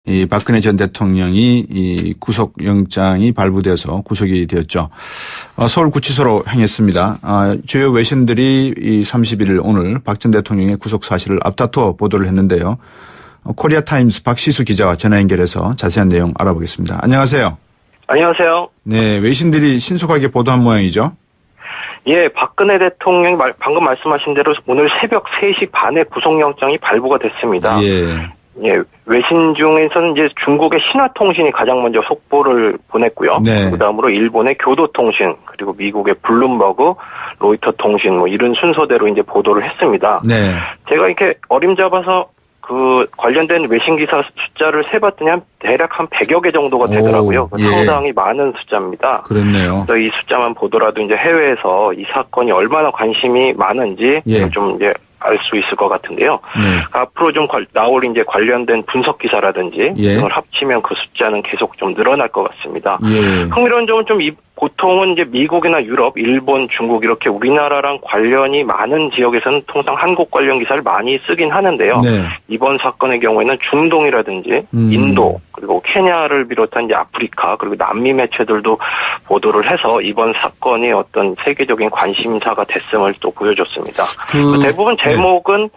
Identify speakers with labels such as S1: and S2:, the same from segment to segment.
S1: 이 박근혜 전 대통령이 이 구속영장이 발부돼서 구속이 되었죠. 서울구치소로 향했습니다. 주요 외신들이 이 31일 오늘 박 전 대통령의 구속 사실을 앞다투어 보도를 했는데요. 코리아타임스 박시수 기자와 전화 연결해서 자세한 내용 알아보겠습니다. 안녕하세요.
S2: 안녕하세요.
S1: 네, 외신들이 신속하게 보도한 모양이죠.
S2: 예, 박근혜 대통령이 방금 말씀하신 대로 오늘 새벽 3시 반에 구속영장이 발부가 됐습니다. 예, 외신 중에서는 이제 중국의 신화통신이 가장 먼저 속보를 보냈고요.
S1: 네.
S2: 그다음으로 일본의 교도통신, 그리고 미국의 블룸버그, 로이터 통신 이런 순서대로 이제 보도를 했습니다.
S1: 네.
S2: 제가 이렇게 어림잡아서 그 관련된 외신 기사 숫자를 세봤더니 대략 한 100여 개 정도가 되더라고요.
S1: 예.
S2: 상당히 많은 숫자입니다.
S1: 그렇네요.
S2: 그래서 이 숫자만 보더라도 이제 해외에서 이 사건이 얼마나 관심이 많은지 좀 이제 알 수 있을 것 같은데요. 앞으로 좀 나올 이제 관련된 분석 기사라든지 이걸 합치면 그 숫자는 계속 좀 늘어날 것 같습니다. 흥미로운 점은 보통은 이제 미국이나 유럽, 일본, 중국 이렇게 우리나라랑 관련이 많은 지역에서는 통상 한국 관련 기사를 많이 쓰긴 하는데요. 이번 사건의 경우에는 중동이라든지 인도 그리고 케냐를 비롯한 이제 아프리카 그리고 남미 매체들도 보도를 해서 이번 사건이 어떤 세계적인 관심사가 됐음을 또 보여줬습니다. 대부분 제목은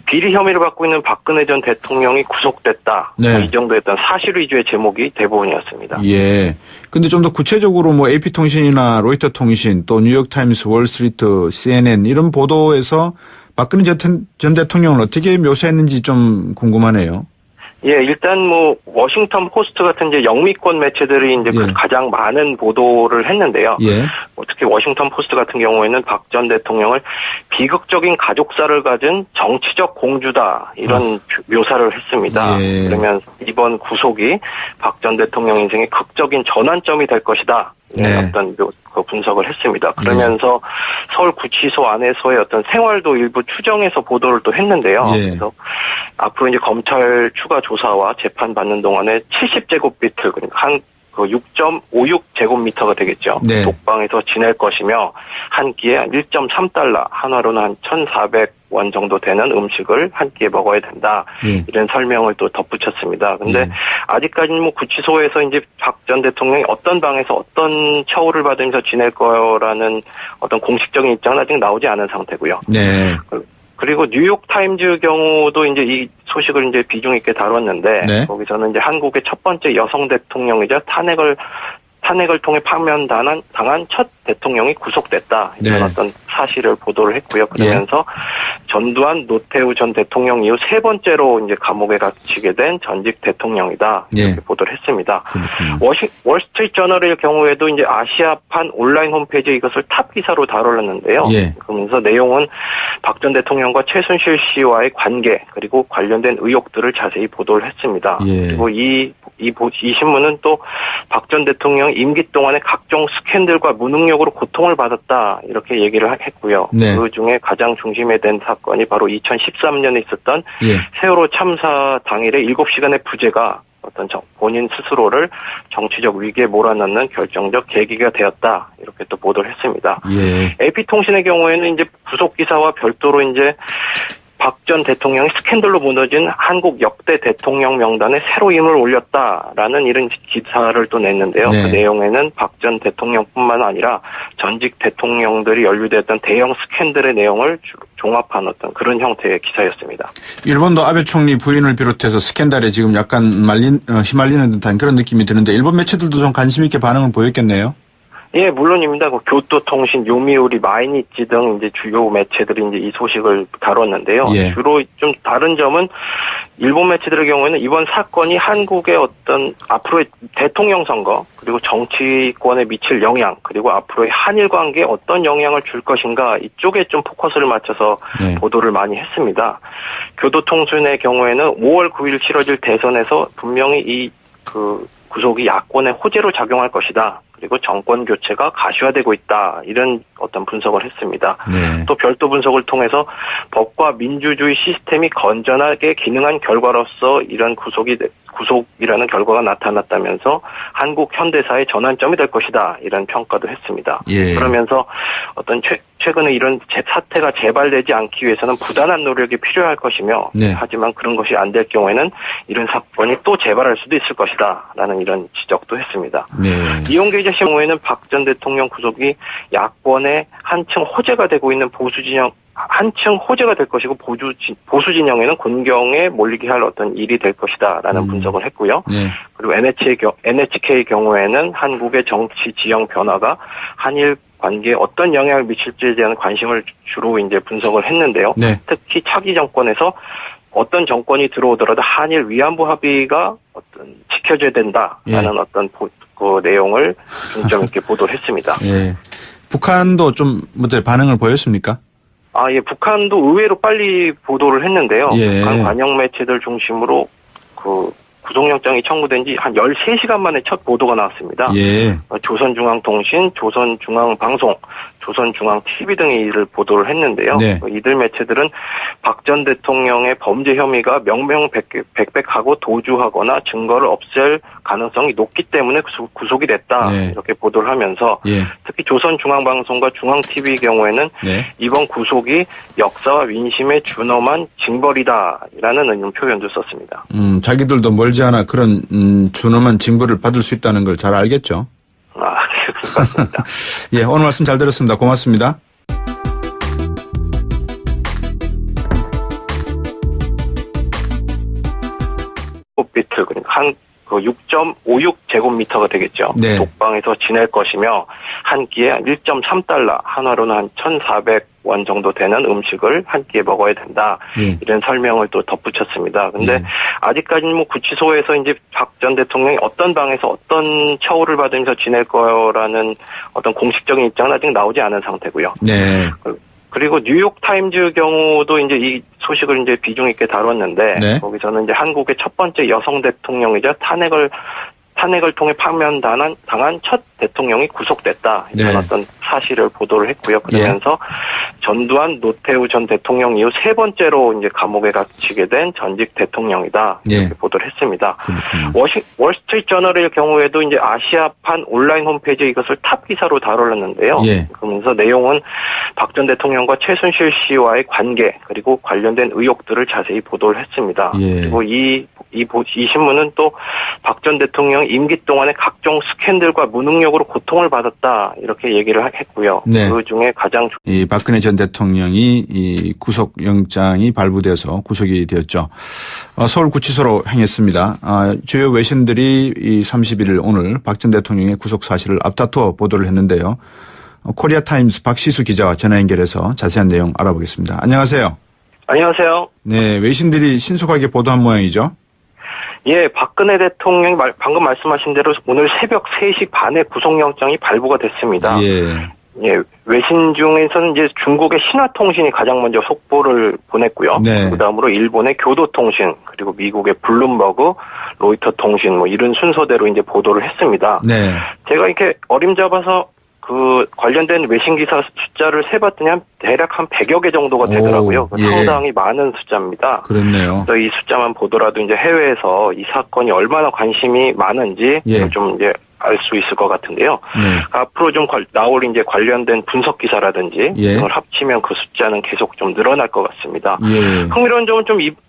S2: 비리 혐의를 받고 있는 박근혜 전 대통령이 구속됐다. 이 정도였던 사실 위주의 제목이 대부분이었습니다.
S1: 예. 근데 좀 더 구체적으로 뭐 AP통신이나 로이터 통신 또 뉴욕타임스, 월스트리트, CNN 이런 보도에서 박근혜 전 대통령을 어떻게 묘사했는지 좀 궁금하네요.
S2: 예, 일단 워싱턴 포스트 같은 이제 영미권 매체들이 이제 가장 많은 보도를 했는데요. 특히 워싱턴 포스트 같은 경우에는 박 전 대통령을 비극적인 가족사를 가진 정치적 공주다 이런 묘사를 했습니다. 그러면 이번 구속이 박 전 대통령 인생의 극적인 전환점이 될 것이다. 어떤 그 분석을 했습니다. 그러면서 서울구치소 안에서의 어떤 생활도 일부 추정해서 보도를 또 했는데요. 그래서 앞으로 이제 검찰 추가 조사와 재판 받는 동안에 70제곱미터, 그러니까 6.56제곱미터가 되겠죠. 독방에서 지낼 것이며 한 끼에 1.3달러, 한화로는 한 1,400원 정도 되는 음식을 한 끼에 먹어야 된다. 이런 설명을 또 덧붙였습니다. 근데 아직까지는 구치소에서 이제 박 전 대통령이 어떤 방에서 어떤 처우를 받으면서 지낼 거라는 어떤 공식적인 입장은 아직 나오지 않은 상태고요. 그리고 뉴욕타임즈 경우도 이제 이 소식을 이제 비중 있게 다뤘는데 거기서는 이제 한국의 첫 번째 여성 대통령이자 탄핵을 통해 파면당한 첫 대통령이 구속됐다. 이런 어떤 사실을 보도를 했고요. 그러면서 전두환, 노태우 전 대통령 이후 세 번째로 이제 감옥에 갇히게 된 전직 대통령이다. 이렇게 보도를 했습니다. 월스트리트 저널의 경우에도 이제 아시아판 온라인 홈페이지에 이것을 탑 기사로 다뤘는데요. 그러면서 내용은 박 전 대통령과 최순실 씨와의 관계 그리고 관련된 의혹들을 자세히 보도를 했습니다. 그리고 이 신문은 또 박 전 대통령 임기 동안에 각종 스캔들과 무능력으로 고통을 받았다 이렇게 얘기를 했고요. 그 중에 가장 중심에 든 사건이 바로 2013년에 있었던 세월호 참사 당일의 7시간의 부재가 어떤 본인 스스로를 정치적 위기에 몰아넣는 결정적 계기가 되었다 이렇게 또 보도를 했습니다. AP통신의 경우에는 이제 구속 기사와 별도로 이제 박 전 대통령이 스캔들로 무너진 한국 역대 대통령 명단에 새로 이름을 올렸다라는 이런 기사를 또 냈는데요. 그 내용에는 박 전 대통령뿐만 아니라 전직 대통령들이 연루됐던 대형 스캔들의 내용을 종합한 어떤 그런 형태의 기사였습니다.
S1: 일본도 아베 총리 부인을 비롯해서 스캔들에 지금 약간 휘말리는 듯한 그런 느낌이 드는데 일본 매체들도 좀 관심 있게 반응을 보였겠네요.
S2: 예, 물론입니다. 교토통신, 요미우리, 마이니치 등 이제 주요 매체들이 이제 이 소식을 다뤘는데요. 주로 좀 다른 점은 일본 매체들의 경우에는 이번 사건이 한국의 어떤 앞으로의 대통령 선거 그리고 정치권에 미칠 영향 그리고 앞으로의 한일 관계에 어떤 영향을 줄 것인가 이쪽에 좀 포커스를 맞춰서 보도를 많이 했습니다. 교도통신의 경우에는 5월 9일 치러질 대선에서 분명히 이 구속이 야권의 호재로 작용할 것이다. 그리고 정권 교체가 가시화되고 있다. 이런 어떤 분석을 했습니다. 또 별도 분석을 통해서 법과 민주주의 시스템이 건전하게 기능한 결과로서 이런 구속이 구속이라는 결과가 나타났다면서 한국 현대사의 전환점이 될 것이다. 이런 평가도 했습니다.
S1: 예.
S2: 그러면서 어떤 최근에 이런 사태가 재발되지 않기 위해서는 부단한 노력이 필요할 것이며
S1: 네.
S2: 하지만 그런 것이 안 될 경우에는 이런 사건이 또 재발할 수도 있을 것이다. 라는 이런 지적도 했습니다.
S1: 네.
S2: 이용계 기자 경우에는 박 전 대통령 구속이 야권의 한층 호재가 되고 있는 한층 호재가 될 것이고 보수 진영에는 곤경에 몰리게 할 어떤 일이 될 것이다라는 분석을 했고요.
S1: 네.
S2: 그리고 NHK 경우에는 한국의 정치 지형 변화가 한일 관계에 어떤 영향을 미칠지에 대한 관심을 주로 이제 분석을 했는데요.
S1: 네.
S2: 특히 차기 정권에서 어떤 정권이 들어오더라도 한일 위안부 합의가 어떤 지켜져야 된다라는 어떤 그 내용을 중점 있게 보도를 했습니다.
S1: 예. 북한도 좀 먼저 반응을 보였습니까?
S2: 예, 북한도 의외로 빨리 보도를 했는데요.
S1: 예.
S2: 북한 관영 매체들 중심으로 그 구속영장이 청구된 지 한 13시간 만에 첫 보도가 나왔습니다.
S1: 예.
S2: 조선중앙통신, 조선중앙방송, 조선중앙TV 등이 이를 보도를 했는데요.
S1: 네.
S2: 이들 매체들은 박 전 대통령의 범죄 혐의가 명명백백하고 도주하거나 증거를 없앨 가능성이 높기 때문에 구속이 됐다.
S1: 네.
S2: 이렇게 보도를 하면서
S1: 예.
S2: 특히 조선중앙방송과 중앙TV 경우에는
S1: 네.
S2: 이번 구속이 역사와 민심에 준엄한 징벌이다라는 이런 표현도 썼습니다.
S1: 자기들도 멀지 않아 그런 준엄한 징벌을 받을 수 있다는 걸 잘 알겠죠.
S2: 그렇습니다.
S1: 예, 오늘 말씀 잘 들었습니다. 고맙습니다.
S2: 비트 한 6.56제곱미터가 되겠죠.
S1: 네.
S2: 독방에서 지낼 것이며 한 끼에 1.3달러, 한화로는 한 1,400원 정도 되는 음식을 한 끼에 먹어야 된다. 이런 설명을 또 덧붙였습니다. 근데 아직까지는 뭐 구치소에서 이제 박 전 대통령이 어떤 방에서 어떤 처우를 받으면서 지낼 거라는 어떤 공식적인 입장은 아직 나오지 않은 상태고요.
S1: 네.
S2: 그리고 뉴욕 타임즈 경우도 이제 이 소식을 이제 비중 있게 다뤘는데
S1: 네.
S2: 거기서는 이제 한국의 첫 번째 여성 대통령이자 탄핵을 통해 파면당한 첫 대통령이 구속됐다. 이런
S1: 네.
S2: 어떤 사실을 보도를 했고요. 그러면서 전두환, 노태우 전 대통령 이후 세 번째로 이제 감옥에 갇히게 된 전직 대통령이다. 이렇게
S1: 네.
S2: 보도를 했습니다. 월스트리트 저널의 경우에도 이제 아시아판 온라인 홈페이지에 이것을 탑 기사로 다뤘는데요.
S1: 예.
S2: 그러면서 내용은 박 전 대통령과 최순실 씨와의 관계 그리고 관련된 의혹들을 자세히 보도를 했습니다.
S1: 예.
S2: 그리고 이 신문은 또 박 전 대통령 임기 동안에 각종 스캔들과 무능력으로 고통을 받았다 이렇게 얘기를 했고요.
S1: 네.
S2: 그 중에 가장
S1: 이 박근혜 전 대통령이 이 구속영장이 발부돼서 구속이 되었죠. 서울구치소로 행했습니다. 주요 외신들이 이 30일 오늘 박 전 대통령의 구속 사실을 앞다투어 보도를 했는데요. 코리아타임스 박시수 기자와 전화 연결해서 자세한 내용 알아보겠습니다. 안녕하세요.
S2: 안녕하세요.
S1: 네, 외신들이 신속하게 보도한 모양이죠.
S2: 예, 박근혜 대통령이 방금 말씀하신 대로 오늘 새벽 3시 반에 구속영장이 발부가 됐습니다. 예, 외신 중에서는 이제 중국의 신화통신이 가장 먼저 속보를 보냈고요.
S1: 네.
S2: 그다음으로 일본의 교도통신, 그리고 미국의 블룸버그, 로이터 통신 뭐 이런 순서대로 이제 보도를 했습니다.
S1: 네.
S2: 제가 이렇게 어림잡아서 그 관련된 외신 기사 숫자를 세봤더니 대략 한 100여 개 정도가 되더라고요.
S1: 예.
S2: 상당히 많은 숫자입니다.
S1: 그렇네요.
S2: 그래서 이 숫자만 보더라도 이제 해외에서 이 사건이 얼마나 관심이 많은지 좀 이제 알 수 있을 것 같은데요. 앞으로 좀 나올 이제 관련된 분석 기사라든지 이걸 합치면 그 숫자는 계속 좀 늘어날 것 같습니다. 흥미로운 점은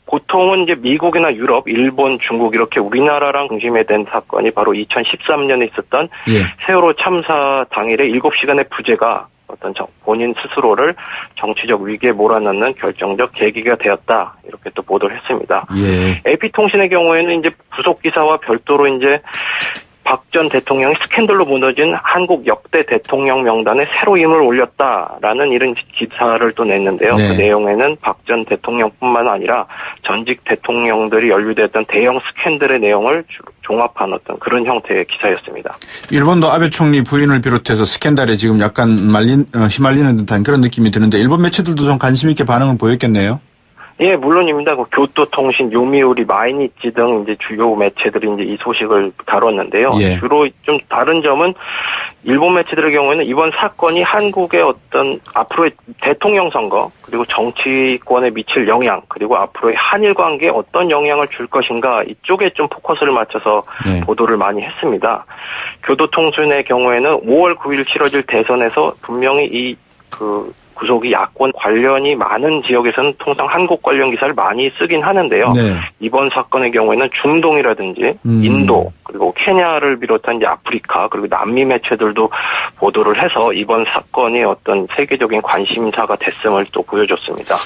S2: 보통은 이제 미국이나 유럽, 일본, 중국 이렇게 우리나라랑 중심에 된 사건이 바로 2013년에 있었던 세월호 참사 당일에 7시간의 부재가 어떤 본인 스스로를 정치적 위기에 몰아넣는 결정적 계기가 되었다. 이렇게 또 보도를 했습니다. AP통신의 경우에는 이제 부속 기사와 별도로 이제 박 전 대통령이 스캔들로 무너진 한국 역대 대통령 명단에 새로 이름을 올렸다라는 이런 기사를 또 냈는데요. 그 내용에는 박 전 대통령뿐만 아니라 전직 대통령들이 연루됐던 대형 스캔들의 내용을 종합한 어떤 그런 형태의 기사였습니다.
S1: 일본도 아베 총리 부인을 비롯해서 스캔들에 지금 약간 휘말리는 듯한 그런 느낌이 드는데 일본 매체들도 좀 관심 있게 반응을 보였겠네요.
S2: 예, 물론입니다. 그 교토통신, 요미우리, 마이니치 등 이제 주요 매체들이 이제 이 소식을 다뤘는데요.
S1: 예.
S2: 주로 좀 다른 점은 일본 매체들의 경우에는 이번 사건이 한국의 어떤 앞으로의 대통령 선거 그리고 정치권에 미칠 영향 그리고 앞으로의 한일 관계에 어떤 영향을 줄 것인가 이쪽에 좀 포커스를 맞춰서
S1: 네.
S2: 보도를 많이 했습니다. 교도통신의 경우에는 5월 9일 치러질 대선에서 분명히 이 구속이 야권 관련이 많은 지역에서는 통상 한국 관련 기사를 많이 쓰긴 하는데요.
S1: 네.
S2: 이번 사건의 경우에는 중동이라든지 인도 그리고 케냐를 비롯한 이제 아프리카 그리고 남미 매체들도 보도를 해서 이번 사건이 어떤 세계적인 관심사가 됐음을 또 보여줬습니다.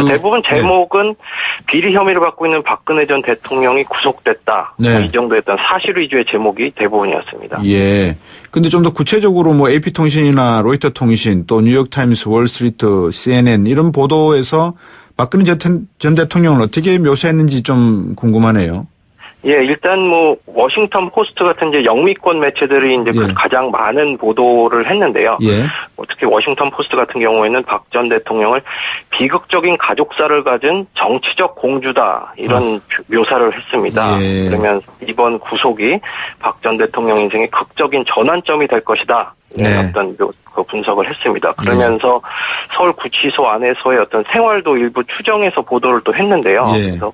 S2: 대부분 제목은 비리 혐의를 받고 있는 박근혜 전 대통령이 구속됐다.
S1: 네.
S2: 이 정도였던 사실 위주의 제목이 대부분이었습니다.
S1: 예. 근데 좀 더 구체적으로 뭐 AP통신이나 로이터통신 또 뉴욕타임스, 월스트리트, CNN 이런 보도에서 박근혜 전 대통령을 어떻게 묘사했는지 좀 궁금하네요.
S2: 예, 일단 뭐 워싱턴 포스트 같은 이제 영미권 매체들이 이제
S1: 예.
S2: 가장 많은 보도를 했는데요.
S1: 예.
S2: 특히 워싱턴 포스트 같은 경우에는 박 전 대통령을 비극적인 가족사를 가진 정치적 공주다 이런 묘사를 했습니다.
S1: 예.
S2: 그러면 이번 구속이 박 전 대통령 인생의 극적인 전환점이 될 것이다. 이런
S1: 네.
S2: 어떤 분석을 했습니다. 그러면서 서울구치소 안에서의 어떤 생활도 일부 추정해서 보도를 또 했는데요.
S1: 예.
S2: 그래서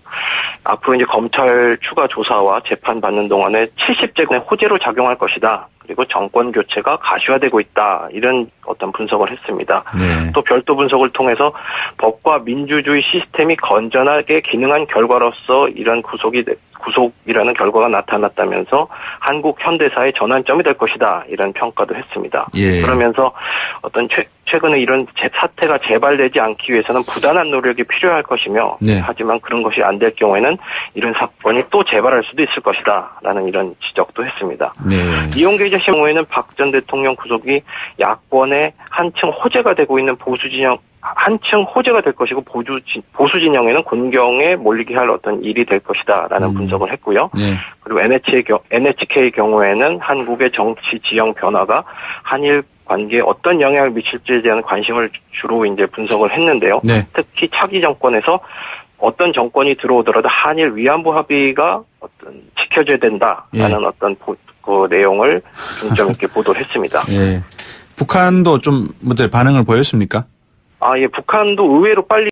S2: 앞으로 이제 검찰 추가 조사와 재판 받는 동안에 70제 호재로 작용할 것이다. 그리고 정권 교체가 가시화되고 있다. 이런 어떤 분석을 했습니다.
S1: 네.
S2: 또 별도 분석을 통해서 법과 민주주의 시스템이 건전하게 기능한 결과로서 이런 구속이라는 결과가 나타났다면서 한국 현대사의 전환점이 될 것이다. 이런 평가도 했습니다.
S1: 예.
S2: 그러면서 어떤 최근에 이런 사태가 재발되지 않기 위해서는 부단한 노력이 필요할 것이며
S1: 네.
S2: 하지만 그런 것이 안 될 경우에는 이런 사건이 또 재발할 수도 있을 것이다. 라는 이런 지적도 했습니다.
S1: 네.
S2: 이용계 기자 경우에는 박 전 대통령 구속이 야권의 한층 호재가 되고 있는 한층 호재가 될 것이고 보수 진영에는 곤경에 몰리게 할 어떤 일이 될 것이다라는 분석을 했고요.
S1: 네.
S2: 그리고 NHK 경우에는 한국의 정치 지형 변화가 한일 관계에 어떤 영향을 미칠지에 대한 관심을 주로 이제 분석을 했는데요.
S1: 네.
S2: 특히 차기 정권에서 어떤 정권이 들어오더라도 한일 위안부 합의가 어떤 지켜져야 된다라는 어떤 그 내용을 중점 있게 보도를 했습니다.
S1: 예. 북한도 좀 반응을 보였습니까?
S2: 예, 북한도 의외로 빨리